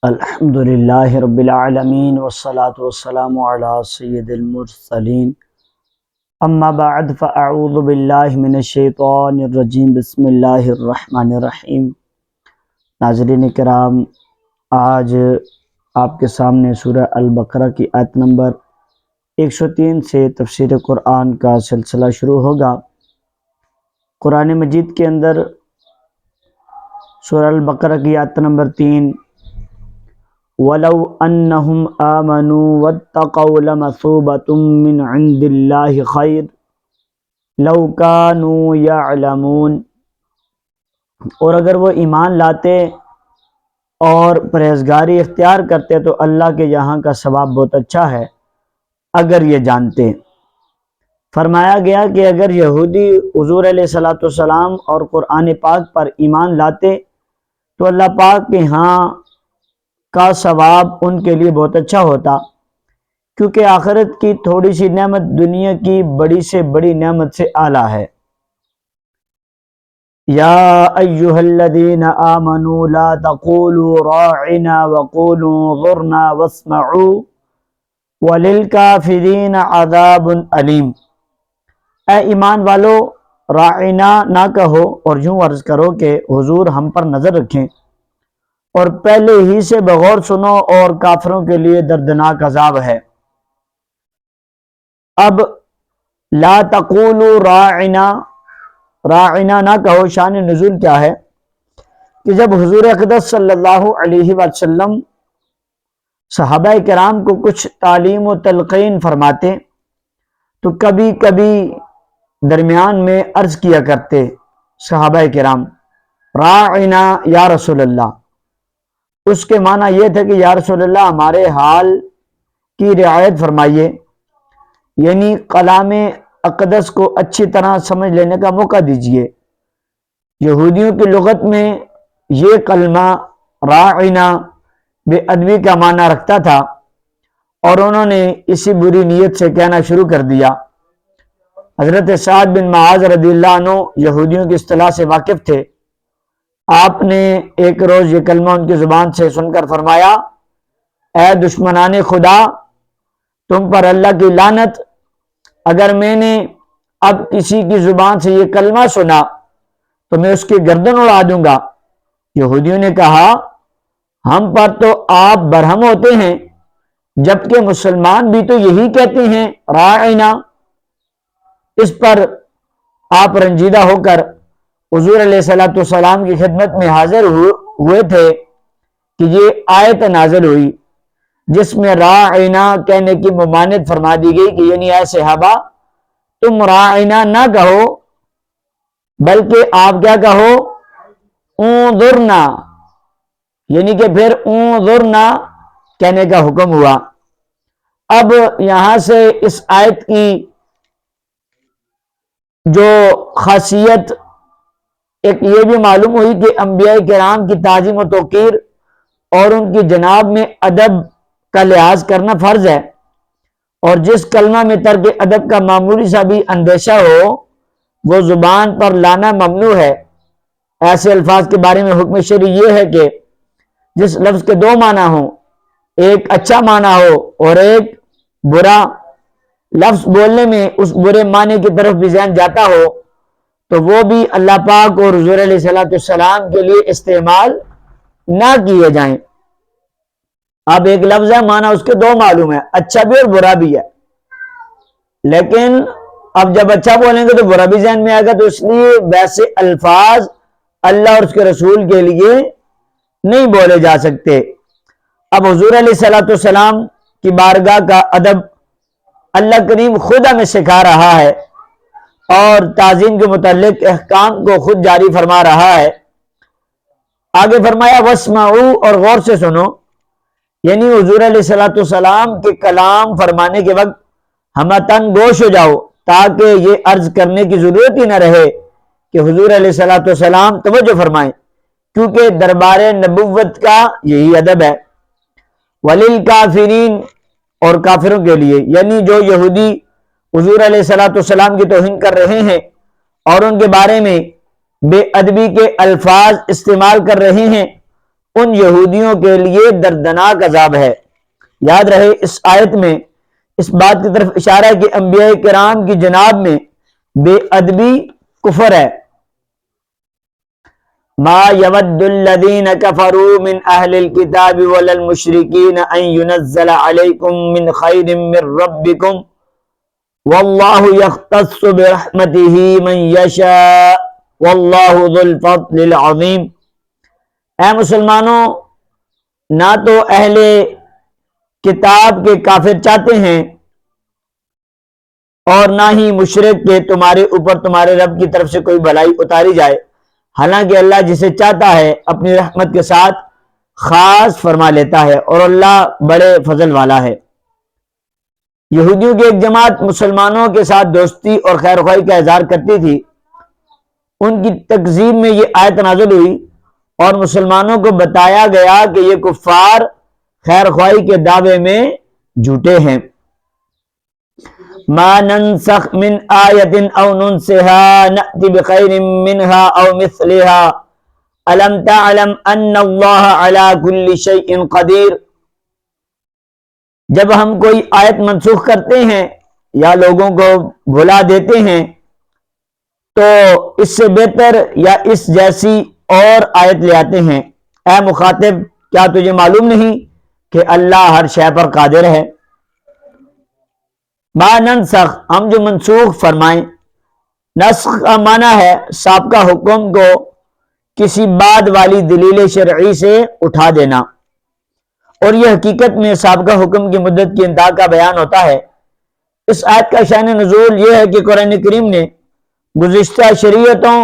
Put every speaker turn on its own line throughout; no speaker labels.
الحمدللہ رب العالمین والصلاة والسلام علی سید المرسلین اما بعد فاعوذ باللہ من الشیطان الرجیم بسم اللہ الرحمن الرحیم۔ ناظرین کرام، آج آپ کے سامنے سورہ البقرہ کی آیت نمبر 103 سے تفسیر قرآن کا سلسلہ شروع ہوگا۔ قرآن مجید کے اندر سورہ البقرہ کی آیت نمبر 3، وَلَوْ أَنَّهُمْ آمَنُوا وَاتَّقَوْا لَمَثُوبَةٌ مِّنْ عِنْدِ اللَّهِ خَيْرٌ لَوْ كَانُوا يَعْلَمُونَ۔ اور اگر وہ ایمان لاتے اور پرہیزگاری اختیار کرتے تو اللہ کے یہاں کا ثواب بہت اچھا ہے اگر یہ جانتے۔ فرمایا گیا کہ اگر یہودی حضور علیہ السلام اور قرآن پاک پر ایمان لاتے تو اللہ پاک کے ہاں کا ثواب ان کے لیے بہت اچھا ہوتا، کیونکہ آخرت کی تھوڑی سی نعمت دنیا کی بڑی سے بڑی نعمت سے اعلیٰ ہے۔ یا ایہا الذین آمنوا لا تقولوا راعنا وقولوا انظرنا واسمعوا وللکافرین عذاب علیم۔ اے ایمان والو، راعنا نہ کہو اور یوں عرض کرو کہ حضور ہم پر نظر رکھیں، اور پہلے ہی سے بغور سنو اور کافروں کے لیے دردناک عذاب ہے۔ اب لا تقولوا راعنا، راعنا نہ کہو، شان نزول کیا ہے کہ جب حضور اقدس صلی اللہ علیہ وسلم صحابہ کرام کو کچھ تعلیم و تلقین فرماتے تو کبھی کبھی درمیان میں عرض کیا کرتے صحابہ کرام، راعنا یا رسول اللہ۔ اس کے معنی یہ تھا کہ یا رسول اللہ ہمارے حال کی رعایت فرمائیے، یعنی کلام اقدس کو اچھی طرح سمجھ لینے کا موقع دیجیے۔ یہودیوں کی لغت میں یہ کلمہ راعنا بے ادبی کا معنی رکھتا تھا اور انہوں نے اسی بری نیت سے کہنا شروع کر دیا۔ حضرت سعد بن معاذ رضی اللہ عنہ یہودیوں کی اصطلاح سے واقف تھے۔ آپ نے ایک روز یہ کلمہ ان کی زبان سے سن کر فرمایا، اے دشمنان خدا، تم پر اللہ کی لعنت، اگر میں نے اب کسی کی زبان سے یہ کلمہ سنا تو میں اس کی گردن اڑا دوں گا۔ یہودیوں نے کہا، ہم پر تو آپ برہم ہوتے ہیں، جبکہ مسلمان بھی تو یہی کہتے ہیں راعنا۔ اس پر آپ رنجیدہ ہو کر حضور علیہ السلام کی خدمت میں حاضر ہوئے تھے کہ یہ آیت نازل ہوئی جس میں راعنا کہنے کی ممانعت فرما دی گئی کہ یعنی اے صحابہ، تم راعنا نہ کہو بلکہ آپ کیا کہو، انظرنا، یعنی کہ پھر انظرنا کہنے کا حکم ہوا۔ اب یہاں سے اس آیت کی جو خاصیت ایک یہ بھی معلوم ہوئی کہ انبیاء کرام کی تعظیم و توقیر اور ان کی جناب میں ادب کا لحاظ کرنا فرض ہے، اور جس کلمہ میں ترک ادب کا معمولی سا بھی اندیشہ ہو وہ زبان پر لانا ممنوع ہے۔ ایسے الفاظ کے بارے میں حکم شرعی یہ ہے کہ جس لفظ کے دو معنی ہوں، ایک اچھا معنی ہو اور ایک برا، لفظ بولنے میں اس برے معنی کی طرف بھی ذہن جاتا ہو تو وہ بھی اللہ پاک اور حضور علیہ السلام کے لیے استعمال نہ کیے جائیں۔ اب ایک لفظ ہے، معنی اس کے دو معلوم ہے، اچھا بھی اور برا بھی ہے، لیکن اب جب اچھا بولیں گے تو برا بھی ذہن میں آئے گا، تو اس لیے ویسے الفاظ اللہ اور اس کے رسول کے لیے نہیں بولے جا سکتے۔ اب حضور علیہ السلام کی بارگاہ کا ادب اللہ کریم خود ہمیں سکھا رہا ہے اور تعظیم کے متعلق احکام کو خود جاری فرما رہا ہے۔ آگے فرمایا واسمعوا، اور غور سے سنو، یعنی حضور علیہ السلام کے کلام فرمانے کے وقت ہم تن گوش ہو جاؤ تاکہ یہ عرض کرنے کی ضرورت ہی نہ رہے کہ حضور علیہ السلام توجہ فرمائیں، کیونکہ دربار نبوت کا یہی ادب ہے۔ وللکافرین، اور کافروں کے لیے، یعنی جو یہودی حضور علیہ السلام کی توہین کر رہے ہیں اور ان کے بارے میں بے ادبی کے الفاظ استعمال کر رہے ہیں ان یہودیوں کے لیے دردناک عذاب ہے۔ یاد رہے اس آیت میں اس بات کی طرف اشارہ ہے کہ انبیاء کرام کی جناب میں بے ادبی کفر ہے۔ ما یود الذین کفروا من اہل الکتاب ولا المشرکین ان ینزل علیکم من خیر من ربکم واللہ یختص برحمتہ من یشاء واللہ ذو الفضل العظیم۔ اے مسلمانوں، نہ تو اہل کتاب کے کافر چاہتے ہیں اور نہ ہی مشرک کے تمہارے اوپر تمہارے رب کی طرف سے کوئی بھلائی اتاری جائے، حالانکہ اللہ جسے چاہتا ہے اپنی رحمت کے ساتھ خاص فرما لیتا ہے اور اللہ بڑے فضل والا ہے۔ یہودیوں کی ایک جماعت مسلمانوں کے ساتھ دوستی اور خیر خواہی کا اظہار کرتی تھی۔ ان کی تکذیب میں یہ آیت نازل ہوئی اور مسلمانوں کو بتایا گیا کہ یہ کفار خیر خواہی کے دعوے میں جھوٹے ہیں۔ ما ننسخ من آیت او ننسها نأتی بخیر منها او مثلها الم تعلم ان اللہ علی کل شیء قدیر۔ جب ہم کوئی آیت منسوخ کرتے ہیں یا لوگوں کو بھلا دیتے ہیں تو اس سے بہتر یا اس جیسی اور آیت لے آتے ہیں۔ اے مخاطب، کیا تجھے معلوم نہیں کہ اللہ ہر شے پر قادر ہے؟ ما ننسخ، ہم جو منسوخ فرمائیں۔ نسخ کا معنی ہے سابقہ حکم کو کسی بعد والی دلیل شرعی سے اٹھا دینا، اور یہ حقیقت میں سابقہ حکم کی مدت کی انتہا کا بیان ہوتا ہے۔ اس آیت کا شأن نزول یہ ہے کہ قرآن کریم نے گزشتہ شریعتوں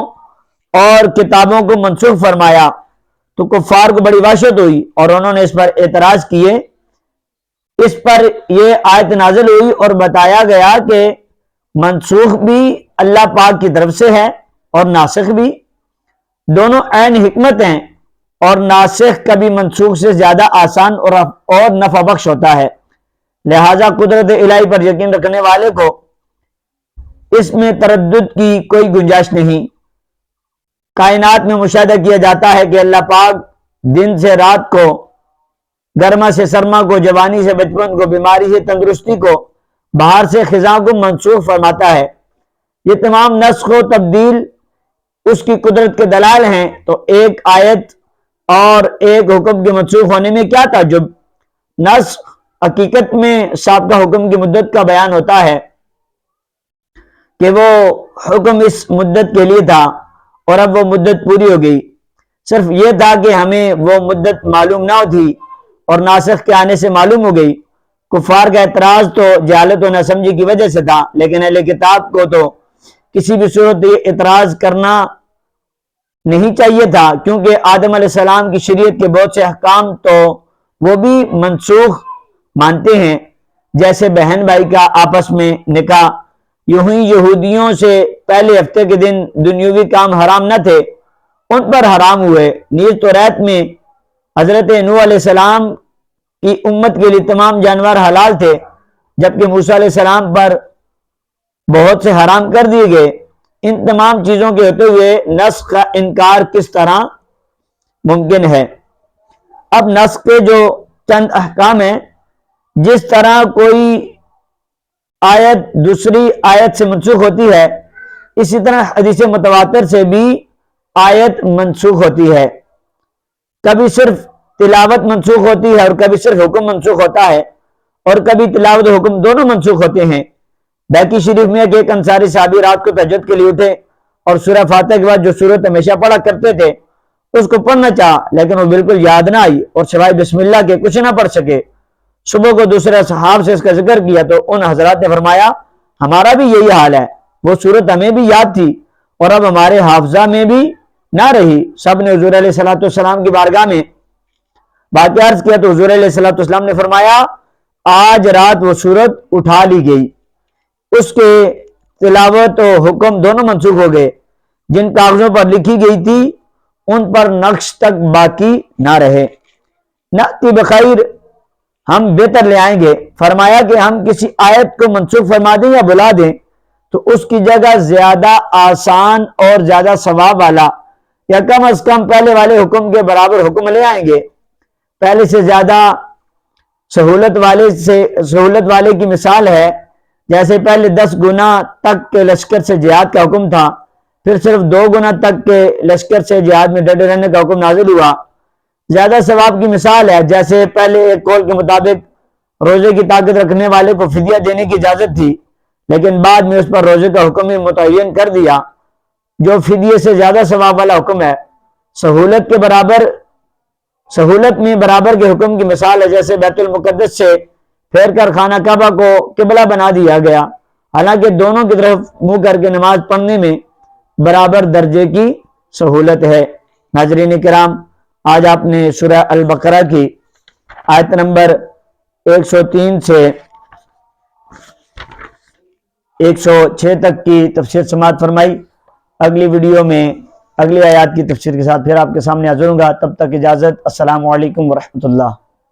اور کتابوں کو منسوخ فرمایا تو کفار کو بڑی وحشت ہوئی اور انہوں نے اس پر اعتراض کیے۔ اس پر یہ آیت نازل ہوئی اور بتایا گیا کہ منسوخ بھی اللہ پاک کی طرف سے ہے اور ناسخ بھی، دونوں عین حکمت ہیں، اور ناسخ کبھی منسوخ سے زیادہ آسان اور نفع بخش ہوتا ہے۔ لہذا قدرت الہی پر یقین رکھنے والے کو اس میں تردد کی کوئی گنجائش نہیں۔ کائنات میں مشاہدہ کیا جاتا ہے کہ اللہ پاک دن سے رات کو، گرما سے سرما کو، جوانی سے بچپن کو، بیماری سے تندرستی کو، بہار سے خزاں کو منسوخ فرماتا ہے۔ یہ تمام نسخ و تبدیل اس کی قدرت کے دلائل ہیں، تو ایک آیت اور ایک حکم کے منسوخ ہونے میں کیا تعجب؟ نسخ حقیقت میں سابقہ حکم کی مدت کا بیان ہوتا ہے کہ وہ حکم اس مدت کے لیے تھا اور اب وہ مدت پوری ہو گئی، صرف یہ تھا کہ ہمیں وہ مدت معلوم نہ تھی اور ناسخ کے آنے سے معلوم ہو گئی۔ کفار کا اعتراض تو جہالت و ناسمجھی کی وجہ سے تھا، لیکن اہل کتاب کو تو کسی بھی صورت یہ اعتراض کرنا نہیں چاہیے تھا، کیونکہ آدم علیہ السلام کی شریعت کے بہت سے احکام تو وہ بھی منسوخ مانتے ہیں، جیسے بہن بھائی کا آپس میں نکاح۔ یوں ہی یہودیوں سے پہلے ہفتے کے دن دنیاوی کام حرام نہ تھے، ان پر حرام ہوئے۔ نیز توریت میں حضرت نوح علیہ السلام کی امت کے لیے تمام جانور حلال تھے، جبکہ موسیٰ علیہ السلام پر بہت سے حرام کر دیے گئے۔ ان تمام چیزوں کے ہوتے ہوئے نسخ کا انکار کس طرح ممکن ہے؟ اب نسخ کے جو چند احکام ہیں، جس طرح کوئی آیت دوسری آیت سے منسوخ ہوتی ہے، اسی طرح حدیث متواتر سے بھی آیت منسوخ ہوتی ہے۔ کبھی صرف تلاوت منسوخ ہوتی ہے اور کبھی صرف حکم منسوخ ہوتا ہے، اور کبھی تلاوت و حکم دونوں منسوخ ہوتے ہیں۔ بیکی شریف میں ایک انصاری صحابی رات کو تہجد کے لیے اٹھے اور سورہ فاتحہ کے بعد جو سورت ہمیشہ پڑھا کرتے تھے اس کو پڑھنا چاہا، لیکن وہ بالکل یاد نہ آئی اور سوائے بسم اللہ کے کچھ نہ پڑھ سکے۔ صبح کو دوسرے صحاب سے اس کا ذکر کیا تو ان حضرات نے فرمایا ہمارا بھی یہی حال ہے، وہ سورت ہمیں بھی یاد تھی اور اب ہمارے حافظہ میں بھی نہ رہی۔ سب نے حضور علیہ السلام کی بارگاہ میں واقعہ عرض کیا تو حضور علیہ السلام نے فرمایا آج رات وہ سورت اٹھا لی گئی، اس کے تلاوت و حکم دونوں منسوخ ہو گئے، جن کاغذوں پر لکھی گئی تھی ان پر نقش تک باقی نہ رہے۔ نأتی بخیر، ہم بہتر لے آئیں گے۔ فرمایا کہ ہم کسی آیت کو منسوخ فرما دیں یا بلا دیں تو اس کی جگہ زیادہ آسان اور زیادہ ثواب والا یا کم از کم پہلے والے حکم کے برابر حکم لے آئیں گے. پہلے سے زیادہ سہولت والے کی مثال ہے جیسے پہلے 10 گنا تک کے لشکر سے جہاد کا حکم تھا، پھر صرف 2 گنا تک کے لشکر سے جہاد میں ڈٹے رہنے کا حکم نازل ہوا. زیادہ ثواب کی مثال ہے جیسے پہلے ایک قول کے مطابق روزے کی طاقت رکھنے والے کو فدیہ دینے کی اجازت تھی، لیکن بعد میں اس پر روزے کا حکم ہی متعین کر دیا جو فدیے سے زیادہ ثواب والا حکم ہے. سہولت میں برابر کے حکم کی مثال ہے جیسے بیت المقدس سے پھیر کر خانہ کعبہ کو قبلہ بنا دیا گیا، حالانکہ دونوں کی طرف منہ کر کے نماز پڑھنے میں برابر درجے کی سہولت ہے. ناظرین کرام، آج آپ نے سورہ البقرہ کی آیت نمبر 103 سے 106 تک کی تفسیر سماعت فرمائی. اگلی ویڈیو میں اگلی آیات کی تفسیر کے ساتھ پھر آپ کے سامنے حاضر ہوں گا. تب تک اجازت. السلام علیکم ورحمۃ اللہ.